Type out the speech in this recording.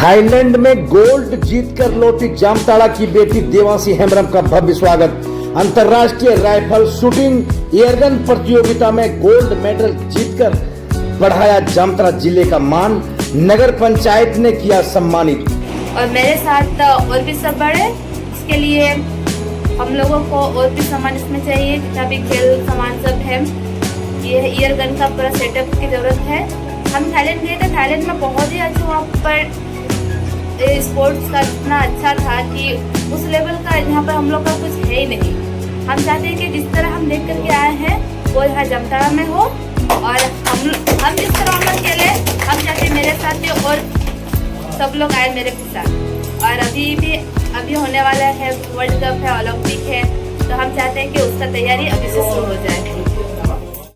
Thailand में gold जीतकर लौटी जामताड़ा की बेटी देवांशी हेम्ब्रम का भव्य स्वागत। अंतर्राष्ट्रीय राइफल शूटिंग एयरगन प्रतियोगिता में गोल्ड मेडल जीतकर बढ़ाया जामताड़ा जिले का मान। नगर पंचायत ने किया सम्मानित। और मेरे साथ और भी सब बड़े, इसके लिए हम लोगों को और भी सामान इसमें चाहिए, जितना भी खेल सामान सब है। ये एयरगन का पूरा सेटअप की जरूरत है। हम थाईलैंड गए थे, थाईलैंड में बहुत ही अच्छा वहाँ पर स्पोर्ट्स का इतना अच्छा था कि उस लेवल का यहाँ पर हम लोग का कुछ है ही नहीं। हम चाहते हैं कि जिस तरह हम देख करके आए हैं वो यहाँ जामताड़ा में हो, और हम जिस तरह हम लोग खेले, हम चाहते हैं मेरे साथ भी और सब लोग आए मेरे साथ। और अभी होने वाला है वर्ल्ड कप है, ओलंपिक है, तो हम चाहते हैं कि उसका तैयारी अभी से शुरू हो जाए।